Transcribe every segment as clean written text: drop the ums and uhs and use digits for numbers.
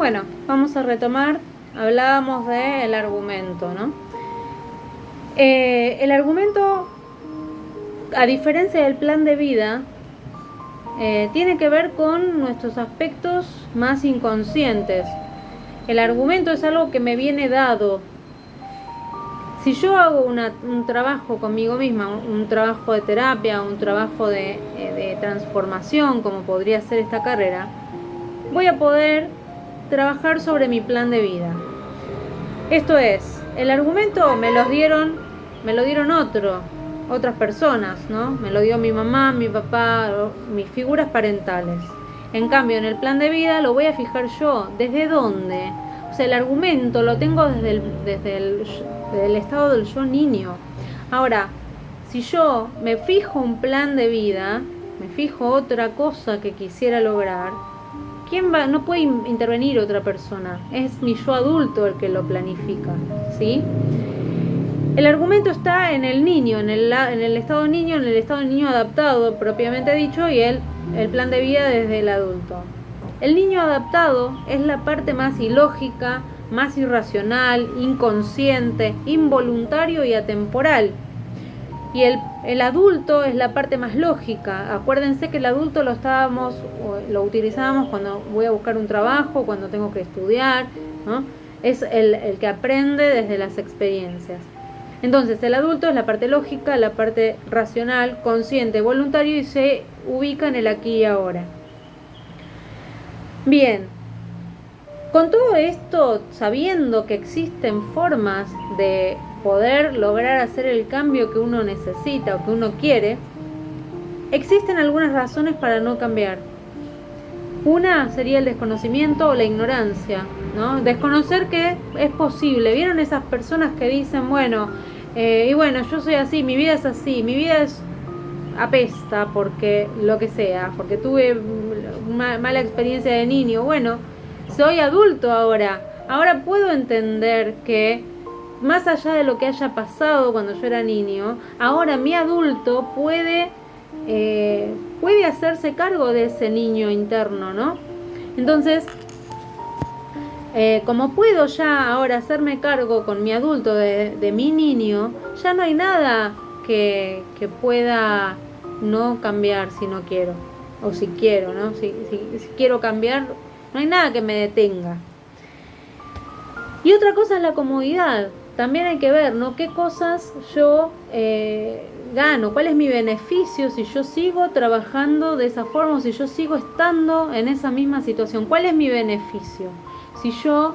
Bueno, vamos a retomar. Hablábamos del argumento, ¿no? El argumento, a diferencia del plan de vida, tiene que ver con nuestros aspectos más inconscientes. El argumento es algo que me viene dado. Si yo hago un trabajo conmigo misma, un trabajo de terapia, un trabajo de transformación, como podría ser esta carrera, voy a poder trabajar sobre mi plan de vida. Esto es, el argumento me lo dieron otras personas, ¿no? Me lo dio mi mamá, mi papá, mis figuras parentales. En cambio, en el plan de vida lo voy a fijar yo. ¿Desde dónde? O sea, el argumento lo tengo desde el estado del yo niño. Ahora, si yo me fijo un plan de vida, me fijo otra cosa que quisiera lograr, no puede intervenir otra persona, es mi yo adulto el que lo planifica, ¿sí? El argumento está en el niño, en el estado niño, en el estado niño adaptado, propiamente dicho, y el plan de vida desde el adulto. El niño adaptado es la parte más ilógica, más irracional, inconsciente, involuntario y atemporal. Y el adulto es la parte más lógica. Acuérdense que el adulto lo utilizábamos cuando voy a buscar un trabajo, cuando tengo que estudiar, ¿no? Es el que aprende desde las experiencias. Entonces, el adulto es la parte lógica, la parte racional, consciente, voluntario y se ubica en el aquí y ahora. Bien, con todo esto, sabiendo que existen formas de poder lograr hacer el cambio que uno necesita o que uno quiere, existen algunas razones para no cambiar. Una sería el desconocimiento o la ignorancia, ¿no? Desconocer que es posible. ¿Vieron esas personas que dicen, bueno, yo soy así, mi vida es así, mi vida es apesta porque lo que sea, porque tuve una mala experiencia de niño? Bueno, soy adulto ahora puedo entender que más allá de lo que haya pasado cuando yo era niño, ahora mi adulto puede hacerse cargo de ese niño interno, ¿no? Entonces, como puedo ya ahora hacerme cargo con mi adulto de mi niño, ya no hay nada que pueda no cambiar si no quiero, o si quiero, ¿no? Si quiero cambiar, no hay nada que me detenga. Y otra cosa es la comodidad. También hay que ver, ¿no? ¿Qué cosas yo gano? ¿Cuál es mi beneficio si yo sigo trabajando de esa forma o si yo sigo estando en esa misma situación? ¿Cuál es mi beneficio? Si yo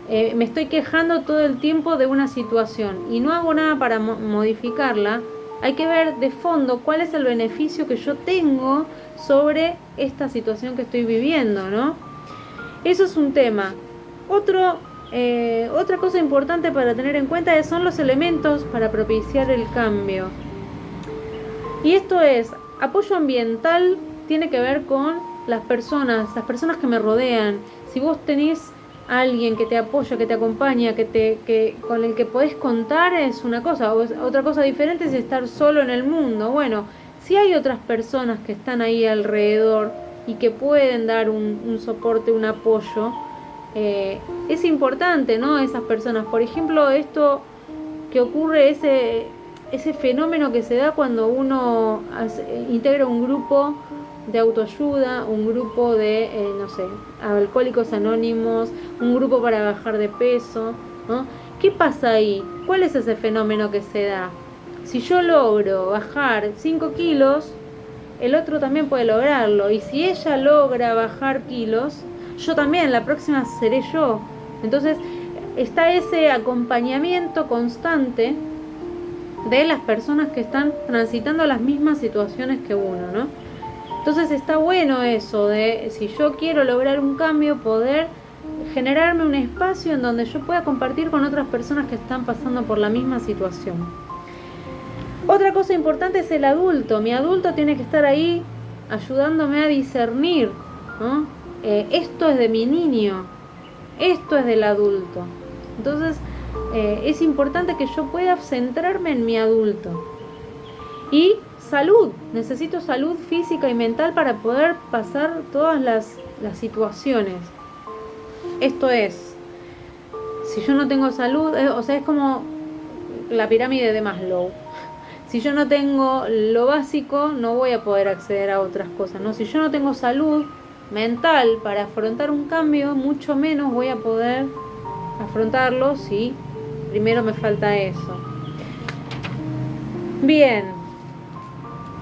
me estoy quejando todo el tiempo de una situación y no hago nada para modificarla, hay que ver de fondo cuál es el beneficio que yo tengo sobre esta situación que estoy viviendo, ¿no? Eso es un tema. Otra cosa importante para tener en cuenta son los elementos para propiciar el cambio. Y esto es, apoyo ambiental tiene que ver con las personas que me rodean. Si vos tenés a alguien que te apoya, que te acompaña, con el que podés contar, es una cosa. Otra cosa diferente es estar solo en el mundo. Bueno, si hay otras personas que están ahí alrededor y que pueden dar un soporte, un apoyo, es importante, ¿no? Esas personas. Por ejemplo, esto que ocurre, ese fenómeno que se da cuando uno integra un grupo de autoayuda, un grupo de, alcohólicos anónimos, un grupo para bajar de peso, ¿no? ¿Qué pasa ahí? ¿Cuál es ese fenómeno que se da? Si yo logro bajar 5 kilos, el otro también puede lograrlo. Y si ella logra bajar kilos, yo también, la próxima seré yo. Entonces, está ese acompañamiento constante de las personas que están transitando las mismas situaciones que uno, ¿no? Entonces está bueno eso de, si yo quiero lograr un cambio, poder generarme un espacio en donde yo pueda compartir con otras personas que están pasando por la misma situación. Otra cosa importante es el adulto. Mi adulto tiene que estar ahí ayudándome a discernir, ¿no? Esto es de mi niño, esto es del adulto. Entonces es importante que yo pueda centrarme en mi adulto. Y salud, necesito salud física y mental para poder pasar todas las situaciones. Esto es, si yo no tengo salud, o sea, es como la pirámide de Maslow. Si yo no tengo lo básico, no voy a poder acceder a otras cosas, ¿no? Si yo no tengo salud mental para afrontar un cambio, mucho menos voy a poder afrontarlo si primero me falta eso. Bien.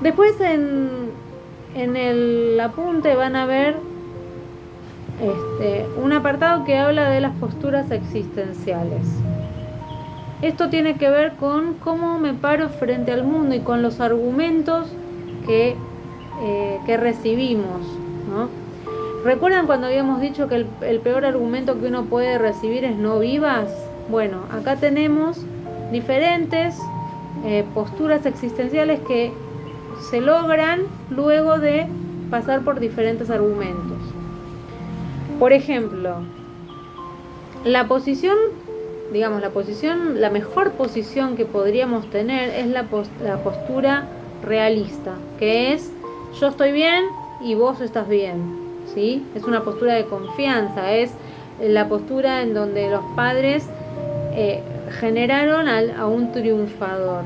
Después en el apunte van a ver un apartado que habla de las posturas existenciales. Esto tiene que ver con cómo me paro frente al mundo y con los argumentos que recibimos, ¿no? ¿Recuerdan cuando habíamos dicho que el peor argumento que uno puede recibir es no vivas? Bueno, acá tenemos diferentes posturas existenciales que se logran luego de pasar por diferentes argumentos. Por ejemplo, la posición, la mejor posición que podríamos tener es la postura realista, que es yo estoy bien y vos estás bien, ¿sí? Es una postura de confianza, es la postura en donde los padres generaron a un triunfador.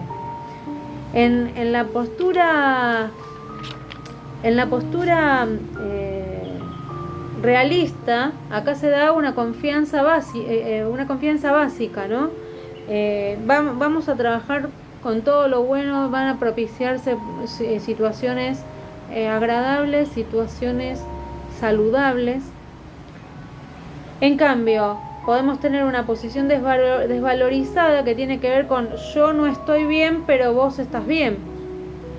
En la postura realista, acá se da una confianza básica, ¿no? Vamos a trabajar con todo lo bueno, van a propiciarse situaciones agradables, situaciones saludables. En cambio, podemos tener una posición desvalorizada que tiene que ver con yo no estoy bien, pero vos estás bien.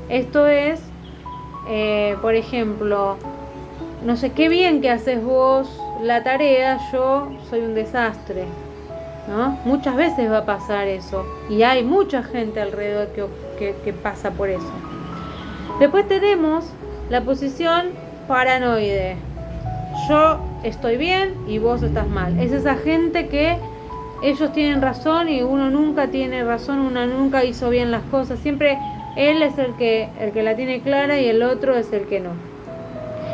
Esto es, por ejemplo, no sé, qué bien que haces vos la tarea, yo soy un desastre, ¿no? Muchas veces va a pasar eso y hay mucha gente alrededor que pasa por eso. Después tenemos la posición paranoide. Yo estoy bien y vos estás mal. Es esa gente que ellos tienen razón y uno nunca tiene razón, uno nunca hizo bien las cosas. Siempre él es el que la tiene clara y el otro es el que no.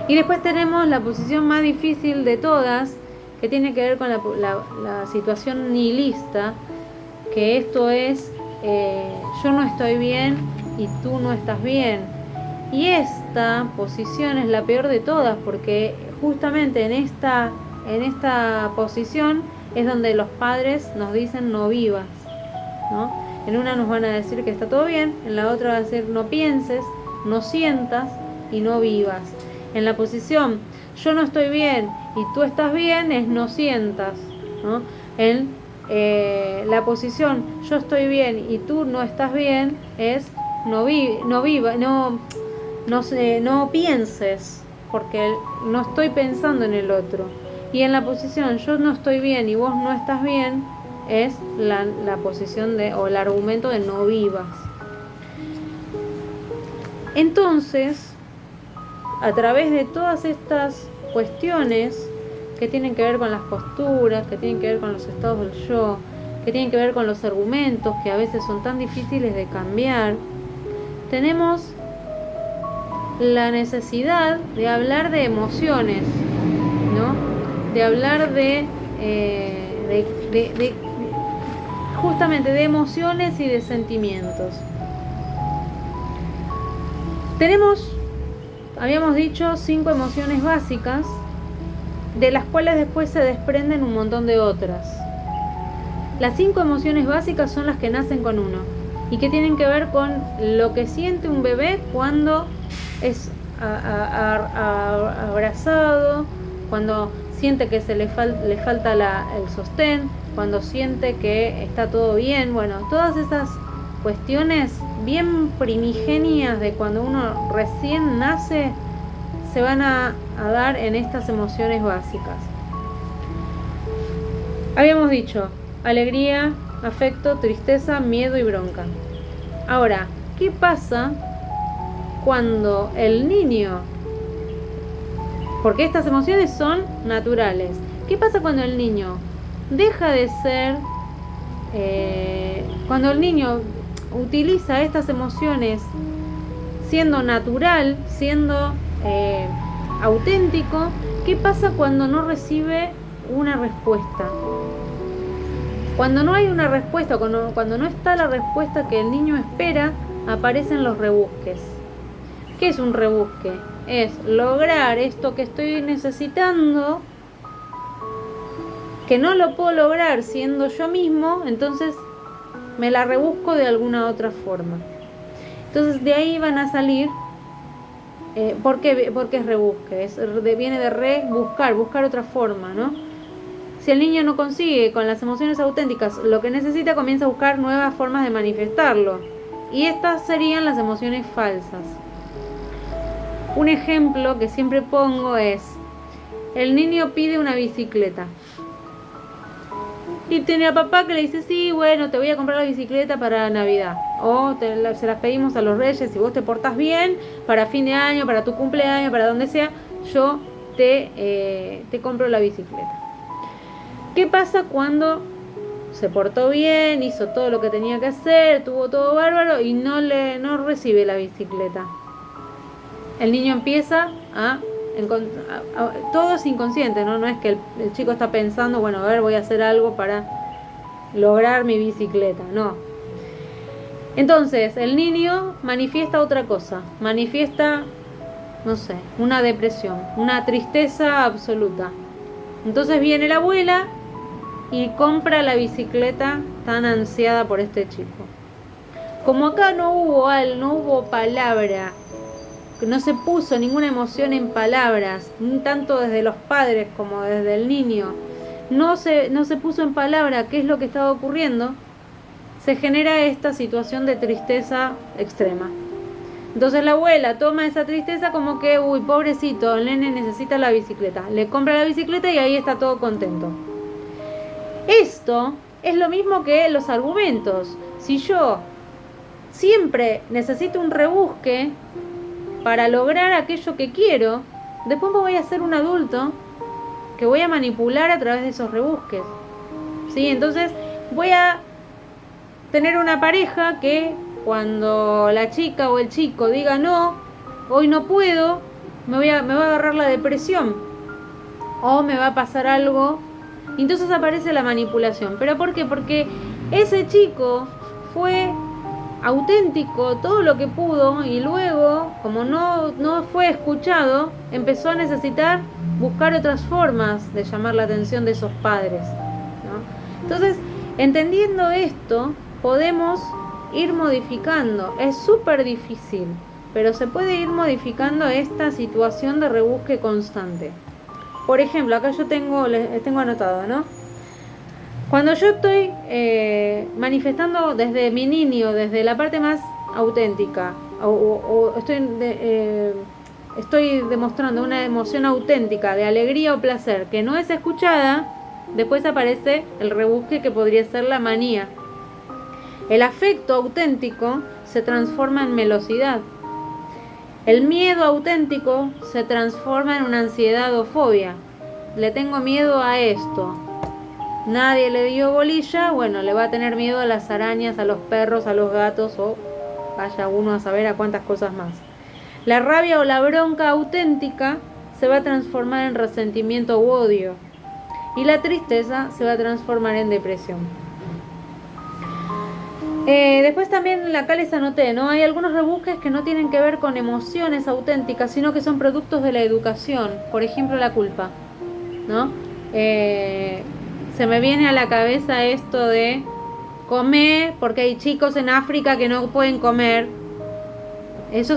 Y después tenemos la posición más difícil de todas, que tiene que ver con la situación nihilista, que esto es yo no estoy bien y tú no estás bien. Y esta posición es la peor de todas, porque justamente en esta posición es donde los padres nos dicen no vivas, ¿no? En una nos van a decir que está todo bien, en la otra va a decir no pienses, no sientas y no vivas. En la posición yo no estoy bien y tú estás bien es no sientas, ¿no? En la posición yo estoy bien y tú no estás bien es no pienses, porque no estoy pensando en el otro. Y en la posición yo no estoy bien y vos no estás bien es la posición o el argumento de no vivas. Entonces, a través de todas estas cuestiones que tienen que ver con las posturas, que tienen que ver con los estados del yo, que tienen que ver con los argumentos que a veces son tan difíciles de cambiar, tenemos la necesidad de hablar de emociones, ¿no? De hablar justamente de emociones y de sentimientos. Tenemos, habíamos dicho, 5 emociones básicas, de las cuales después se desprenden un montón de otras. Las 5 emociones básicas son las que nacen con uno y que tienen que ver con lo que siente un bebé cuando es abrazado, cuando siente que le falta el sostén, cuando siente que está todo bien. Bueno, todas esas cuestiones bien primigenias de cuando uno recién nace se van a dar en estas emociones básicas. Habíamos dicho alegría, afecto, tristeza, miedo y bronca. Ahora, ¿qué pasa cuando el niño, porque estas emociones son naturales, qué pasa cuando el niño deja de ser, cuando el niño utiliza estas emociones siendo natural, siendo auténtico? ¿Qué pasa cuando no recibe una respuesta. Cuando no hay una respuesta, cuando no está la respuesta que el niño espera, aparecen los rebusques. ¿Qué es un rebusque? Es lograr esto que estoy necesitando, que no lo puedo lograr siendo yo mismo, entonces me la rebusco de alguna otra forma. Entonces de ahí van a salir, ¿por qué es rebusque? Viene de buscar otra forma, ¿no? Si el niño no consigue con las emociones auténticas lo que necesita, comienza a buscar nuevas formas de manifestarlo. Y estas serían las emociones falsas. Un ejemplo que siempre pongo es, el niño pide una bicicleta. Y tiene a papá que le dice, sí, bueno, te voy a comprar la bicicleta para Navidad. O se las pedimos a los reyes, si vos te portás bien, para fin de año, para tu cumpleaños, para donde sea, yo te compro la bicicleta. ¿Qué pasa cuando se portó bien, hizo todo lo que tenía que hacer, tuvo todo bárbaro y no recibe la bicicleta? El niño empieza todo es inconsciente, ¿no? Es que el chico está pensando, bueno, a ver, voy a hacer algo para lograr mi bicicleta, no. Entonces, el niño manifiesta otra cosa, manifiesta, no sé, una depresión, una tristeza absoluta. Entonces viene la abuela y compra la bicicleta tan ansiada por este chico. Como acá no hubo palabra, no se puso ninguna emoción en palabras, tanto desde los padres como desde el niño, no se puso en palabra qué es lo que estaba ocurriendo, se genera esta situación de tristeza extrema. Entonces la abuela toma esa tristeza como que, uy, pobrecito, el nene necesita la bicicleta, le compra la bicicleta y ahí está todo contento. Esto es lo mismo que los argumentos. Si yo siempre necesito un rebusque para lograr aquello que quiero, después me voy a ser un adulto que voy a manipular a través de esos rebusques. ¿Sí? Entonces voy a tener una pareja que cuando la chica o el chico diga no, hoy no puedo, me va a agarrar la depresión o me va a pasar algo. Entonces aparece la manipulación. ¿Pero por qué? Porque ese chico fue auténtico todo lo que pudo y luego, como no fue escuchado, empezó a necesitar buscar otras formas de llamar la atención de esos padres, ¿no? Entonces, entendiendo esto, podemos ir modificando. Es súper difícil, pero se puede ir modificando esta situación de rebusque constante. Por ejemplo, acá yo tengo anotado, ¿no? Cuando yo estoy manifestando desde mi niño, desde la parte más auténtica, o estoy demostrando una emoción auténtica de alegría o placer que no es escuchada, después aparece el rebusque que podría ser la manía. El afecto auténtico se transforma en melosidad. El miedo auténtico se transforma en una ansiedad o fobia. Le tengo miedo a esto. Nadie le dio bolilla, bueno, le va a tener miedo a las arañas, a los perros, a los gatos o vaya uno a saber a cuántas cosas más. La rabia o la bronca auténtica se va a transformar en resentimiento u odio. Y la tristeza se va a transformar en depresión. Después también acá les anoté, ¿no? Hay algunos rebusques que no tienen que ver con emociones auténticas, sino que son productos de la educación. Por ejemplo, la culpa, ¿no? Se me viene a la cabeza esto de comer, porque hay chicos en África que no pueden comer. Eso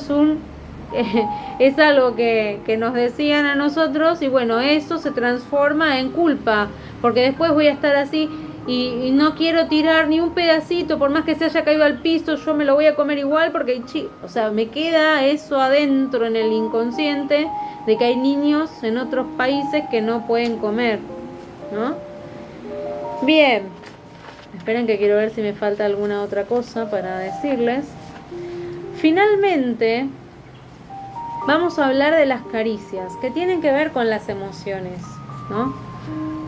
es algo que nos decían a nosotros y bueno, eso se transforma en culpa, porque después voy a estar así y no quiero tirar ni un pedacito, por más que se haya caído al piso, yo me lo voy a comer igual porque o sea, me queda eso adentro en el inconsciente de que hay niños en otros países que no pueden comer, ¿no? Bien, esperen que quiero ver si me falta alguna otra cosa para decirles. Finalmente, vamos a hablar de las caricias, que tienen que ver con las emociones, ¿no?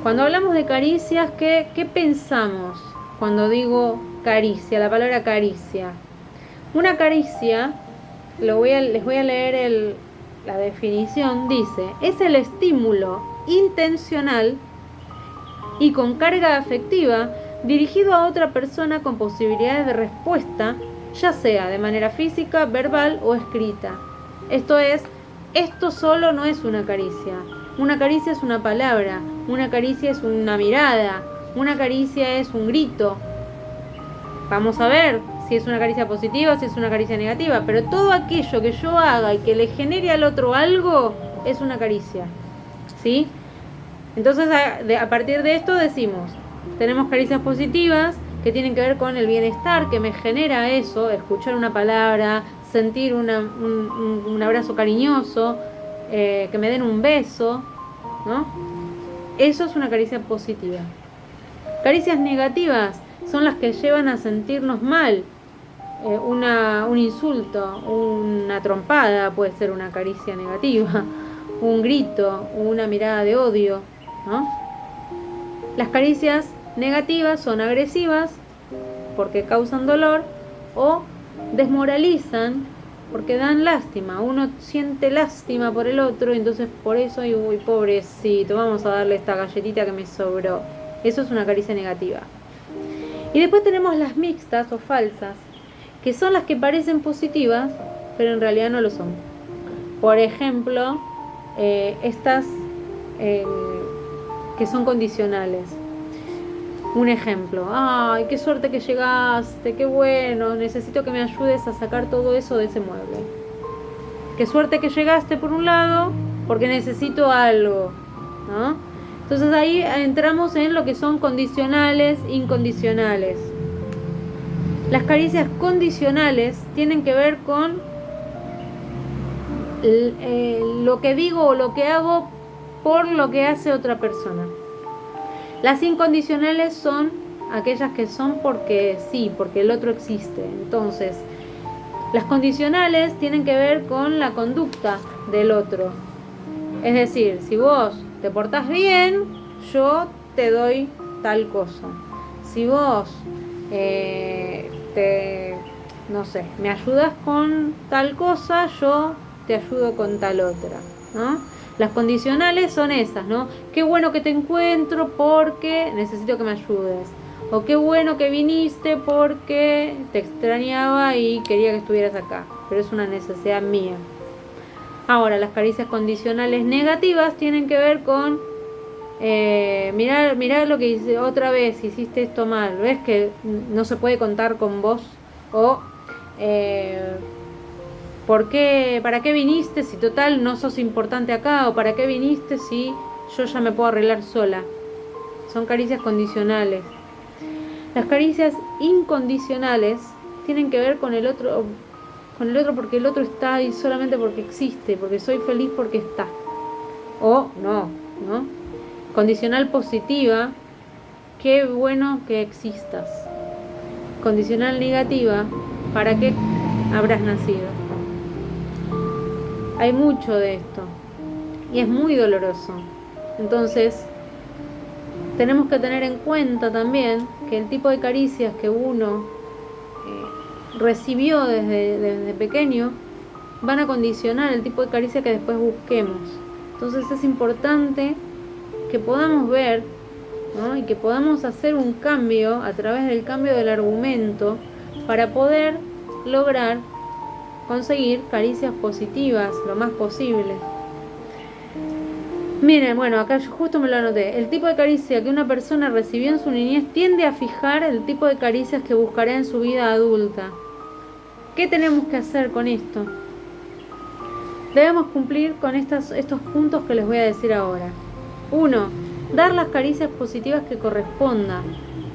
Cuando hablamos de caricias, ¿qué pensamos cuando digo caricia, la palabra caricia? Una caricia, les voy a leer la definición, dice, es el estímulo intencional y con carga afectiva dirigido a otra persona con posibilidades de respuesta, ya sea de manera física, verbal o escrita. Esto solo no es una caricia. Una caricia es una palabra, una caricia es una mirada, una caricia es un grito. Vamos a ver si es una caricia positiva o si es una caricia negativa, pero todo aquello que yo haga y que le genere al otro algo es una caricia, ¿sí? Entonces a partir de esto decimos, tenemos caricias positivas que tienen que ver con el bienestar que me genera eso, escuchar una palabra, sentir un abrazo cariñoso, que me den un beso, ¿no? Eso es una caricia positiva. Caricias negativas son las que llevan a sentirnos mal. Un insulto, una trompada puede ser una caricia negativa, un grito, una mirada de odio, ¿no? Las caricias negativas son agresivas porque causan dolor o desmoralizan porque dan lástima. Uno siente lástima por el otro y entonces por eso, uy, pobrecito, vamos a darle esta galletita que me sobró. Eso es una caricia negativa. Y después tenemos las mixtas o falsas, que son las que parecen positivas, pero en realidad no lo son. Por ejemplo, estas que son condicionales. Un ejemplo, ay, qué suerte que llegaste, qué bueno, necesito que me ayudes a sacar todo eso de ese mueble. Qué suerte que llegaste por un lado, porque necesito algo, ¿no? Entonces ahí entramos en lo que son condicionales, incondicionales. Las caricias condicionales tienen que ver con lo que digo o lo que hago por lo que hace otra persona. Las incondicionales son aquellas que son porque sí, porque el otro existe. Entonces, las condicionales tienen que ver con la conducta del otro. Es decir, si vos te portás bien, yo te doy tal cosa. Si vos me ayudas con tal cosa, yo te ayudo con tal otra, ¿no? Las condicionales son esas, ¿no? Qué bueno que te encuentro porque necesito que me ayudes. O qué bueno que viniste porque te extrañaba y quería que estuvieras acá. Pero es una necesidad mía. Ahora, las caricias condicionales negativas tienen que ver con mirá lo que hice otra vez, hiciste esto mal. ¿Ves que no se puede contar con vos? O ¿para qué viniste si total no sos importante acá? ¿O para qué viniste si yo ya me puedo arreglar sola? Son caricias condicionales. Las caricias incondicionales tienen que ver con el otro porque el otro está ahí solamente porque existe, porque soy feliz porque está. O no. Condicional positiva, qué bueno que existas. Condicional negativa, ¿para qué habrás nacido? Hay mucho de esto y es muy doloroso. Entonces, tenemos que tener en cuenta también que el tipo de caricias que uno recibió desde pequeño van a condicionar el tipo de caricia que después busquemos. Entonces es importante que podamos ver, ¿no? Y que podamos hacer un cambio a través del cambio del argumento para poder lograr conseguir caricias positivas lo más posible. Miren, bueno, acá yo justo me lo anoté. El tipo de caricia que una persona recibió en su niñez tiende a fijar el tipo de caricias que buscará en su vida adulta. ¿Qué tenemos que hacer con esto? Debemos cumplir con estos puntos que les voy a decir ahora. 1. Dar las caricias positivas que correspondan.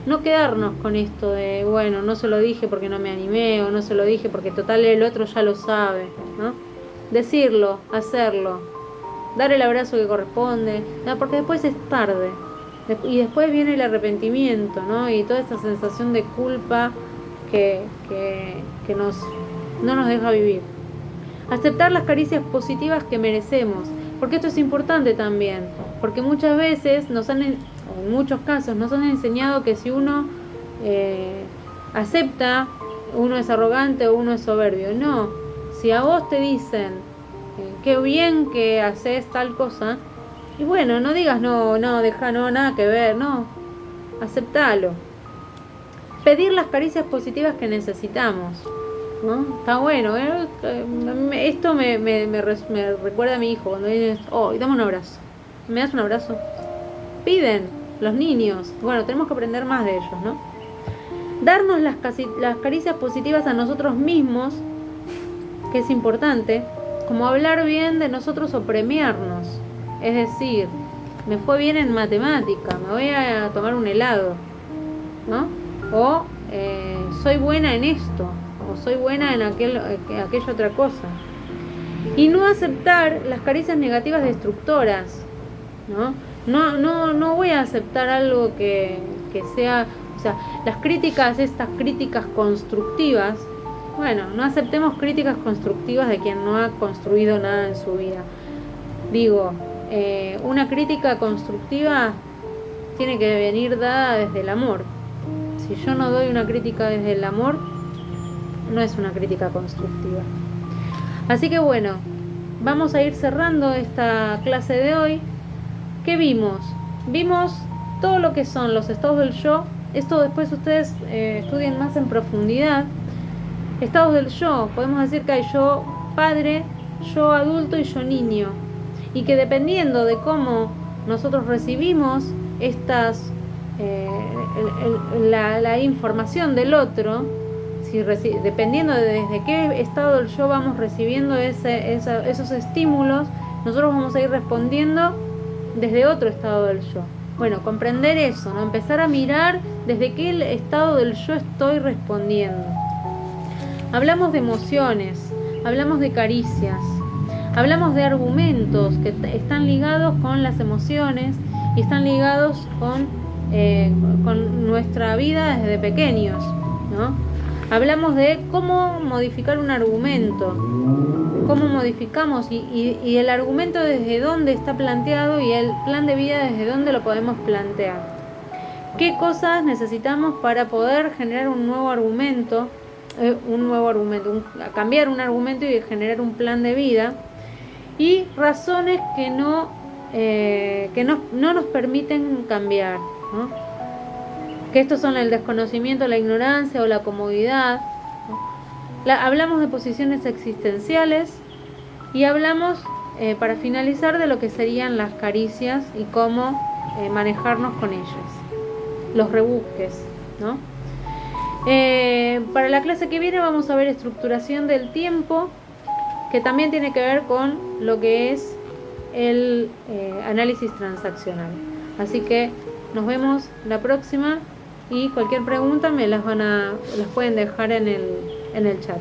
No quedarnos con esto de, bueno, no se lo dije porque no me animé, o no se lo dije porque total el otro ya lo sabe, ¿no? Decirlo, hacerlo, dar el abrazo que corresponde, ¿no? Porque después es tarde. Y después viene el arrepentimiento, ¿no? Y toda esa sensación de culpa que no nos deja vivir. Aceptar las caricias positivas que merecemos, porque esto es importante también, porque muchas veces en muchos casos nos han enseñado que si uno acepta, uno es arrogante o uno es soberbio. No, si a vos te dicen qué bien que haces tal cosa, Y bueno, no digas no, deja, no, nada que ver, no. Aceptalo. Pedir las caricias positivas que necesitamos, ¿no? Está bueno, ¿eh? Esto me recuerda a mi hijo cuando dice, oh, dame un abrazo. ¿Me das un abrazo? Piden los niños. Bueno, tenemos que aprender más de ellos, ¿no? Darnos las caricias positivas a nosotros mismos, que es importante, como hablar bien de nosotros o premiarnos. Es decir, me fue bien en matemática, me voy a tomar un helado, ¿no? O soy buena en esto, o soy buena en aquella otra cosa. Y no aceptar las caricias negativas destructoras, ¿no? No voy a aceptar algo que sea, o sea, estas críticas constructivas. Bueno, no aceptemos críticas constructivas de quien no ha construido nada en su vida. Digo, una crítica constructiva tiene que venir dada desde el amor. Si yo no doy una crítica desde el amor, no es una crítica constructiva. Así que bueno, vamos a ir cerrando esta clase de hoy. ¿Qué vimos? Vimos todo lo que son los estados del yo. Esto después ustedes estudien más en profundidad. Estados del yo, podemos decir que hay yo padre, yo adulto y yo niño. Y que dependiendo de cómo nosotros recibimos estas la información del otro, dependiendo de desde qué estado del yo vamos recibiendo esos estímulos, nosotros vamos a ir respondiendo desde otro estado del yo. Bueno, comprender eso, ¿no? Empezar a mirar desde qué estado del yo estoy respondiendo. Hablamos de emociones, hablamos de caricias, hablamos de argumentos que están ligados con las emociones y están ligados con nuestra vida desde pequeños, ¿no? Hablamos de cómo modificar un argumento, cómo modificamos y el argumento desde dónde está planteado y el plan de vida desde dónde lo podemos plantear. ¿Qué cosas necesitamos para poder generar un nuevo argumento? Cambiar un argumento y generar un plan de vida, y razones que no nos permiten cambiar, ¿no? Que estos son el desconocimiento, la ignorancia o la comodidad, ¿no? Hablamos de posiciones existenciales y hablamos, para finalizar, de lo que serían las caricias y cómo manejarnos con ellas, los rebusques, ¿no? Para la clase que viene vamos a ver estructuración del tiempo, que también tiene que ver con lo que es el análisis transaccional. Así que nos vemos la próxima y cualquier pregunta me las pueden dejar en el chat.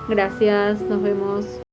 Gracias, nos vemos.